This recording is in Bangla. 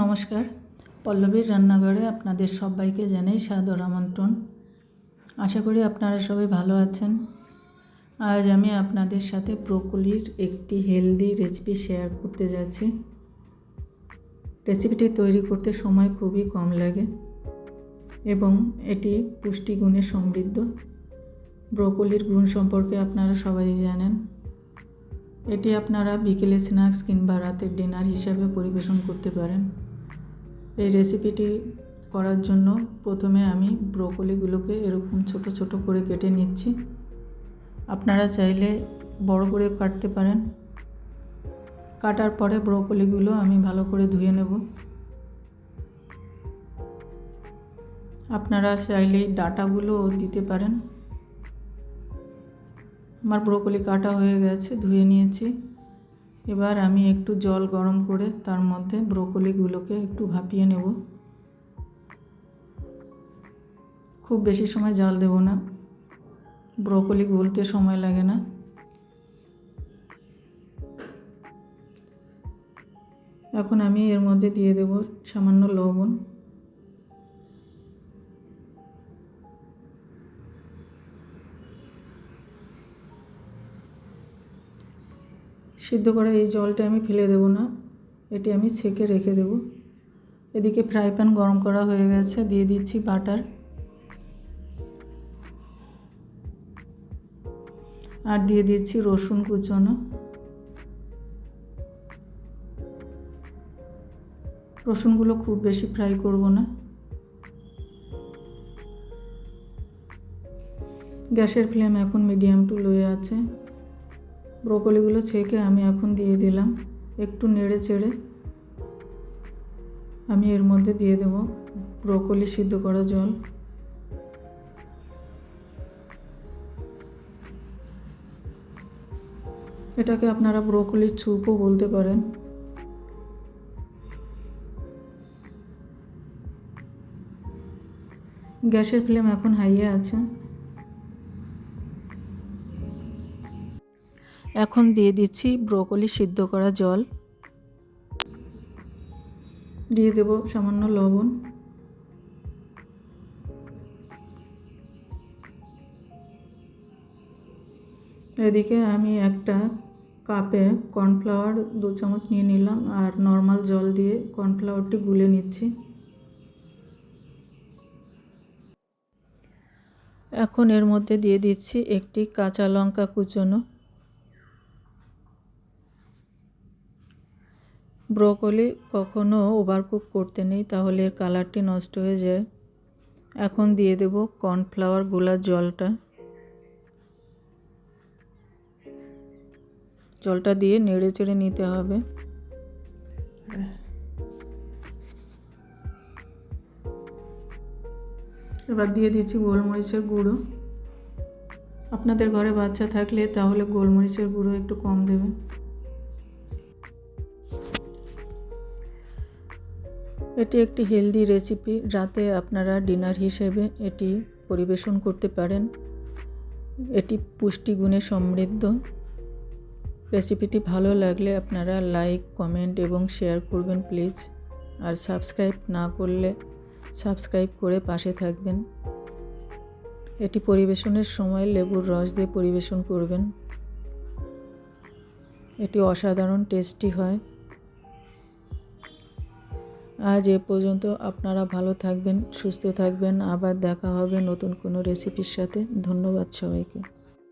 নমস্কার, পল্লবীর রান্নাঘরে আপনাদের সবাইকে জানাই সাদর আমন্ত্রণ। আশা করি আপনারা সবাই ভালো আছেন। আজ আমি আপনাদের সাথে ব্রোকলির একটি হেলদি রেসিপি শেয়ার করতে যাচ্ছি। রেসিপিটি তৈরি করতে সময় খুবই কম লাগে এবং এটি পুষ্টিগুণে সমৃদ্ধ। ব্রোকলির গুণ সম্পর্কে আপনারা সবাই জানেন। এটি আপনারা বিকেলে স্ন্যাক্স কিংবা রাতের ডিনার হিসাবে পরিবেশন করতে পারেন। এই রেসিপিটি করার জন্য প্রথমে আমি ব্রোকলিগুলোকে এরকম ছোট ছোট করে কেটে নিচ্ছি। আপনারা চাইলে বড় করে কাটতে পারেন। কাটার পরে ব্রোকলিগুলো আমি ভালো করে ধুয়ে নেব। আপনারা চাইলে ডাঁটাগুলোও দিতে পারেন। আমার ব্রোকলি কাটা হয়ে গেছে, ধুয়ে নিয়েছি। এবার আমি একটু জল গরম করে তার মধ্যে ব্রোকলিগুলোকে একটু ভাপিয়ে নেব। খুব বেশি সময় জাল দেব না, ব্রোকলি গলতে সময় লাগে না। এখন আমি এর মধ্যে দিয়ে দেব সামান্য লবণ। সিদ্ধ করা এই জলটা আমি ফেলে দেব না, এটি আমি ছেঁকে রেখে দেব। এদিকে ফ্রাই প্যান গরম করা হয়ে গেছে, দিয়ে দিচ্ছি বাটার আর দিয়ে দিচ্ছি রসুন কুচনো। রসুনগুলো খুব বেশি ফ্রাই করব না। গ্যাসের ফ্লেম এখন মিডিয়াম টু লোয়ে আছে। ব্রোকলিগুলো ছেঁকে আমি এখন দিয়ে দিলাম। একটু নেড়ে চেড়ে আমি এর মধ্যে দিয়ে দেব ব্রোকলি সিদ্ধ করা জল। এটাকে আপনারা ব্রোকলির স্যুপও বলতে পারেন। গ্যাসের ফ্লেম এখন হাইয়ে আছে। এখন দিয়ে দিচ্ছি ব্রোকলি সিদ্ধ করা জল, দিয়ে দেব সামান্য লবণ। এদিকে আমি একটা কাপে কর্নফ্লাওয়ার 2 চামচ নিয়ে নিলাম আর নর্মাল জল দিয়ে কর্নফ্লাওয়ারটি গুলে নিচ্ছি। এখন এর মধ্যে দিয়ে দিচ্ছি একটি কাঁচা লঙ্কা কুচনো। ব্রোকলি কখনো ওভারকুক করতে নেই, তাহলে এর কালারটি নষ্ট হয়ে যায়। এখন দিয়ে দেব কর্নফ্লাওয়ার গোলা জলটা দিয়ে নেড়ে চেড়ে নিতে হবে। এবার দিয়ে দিচ্ছি গোলমরিচের গুঁড়ো। আপনাদের ঘরে বাচ্চা থাকলে তাহলে গোলমরিচের গুঁড়ো একটু কম দেবেন। এটি একটি হেলদি রেসিপি, রাতে আপনারা ডিনার হিসেবে এটি পরিবেশন করতে পারেন। এটি পুষ্টিগুণে সমৃদ্ধ। রেসিপিটি ভালো লাগলে আপনারা লাইক, কমেন্ট এবং শেয়ার করবেন প্লিজ। আর সাবস্ক্রাইব না করলে সাবস্ক্রাইব করে পাশে থাকবেন। এটি পরিবেশনের সময় লেবুর রস দিয়ে পরিবেশন করবেন। এটি অসাধারণ টেস্টি হয়। আজ এ পর্যন্ত। আপনারা ভালো থাকবেন, সুস্থ থাকবেন। আবার দেখা হবে নতুন কোনো রেসিপির সাথে। ধন্যবাদ সবাইকে।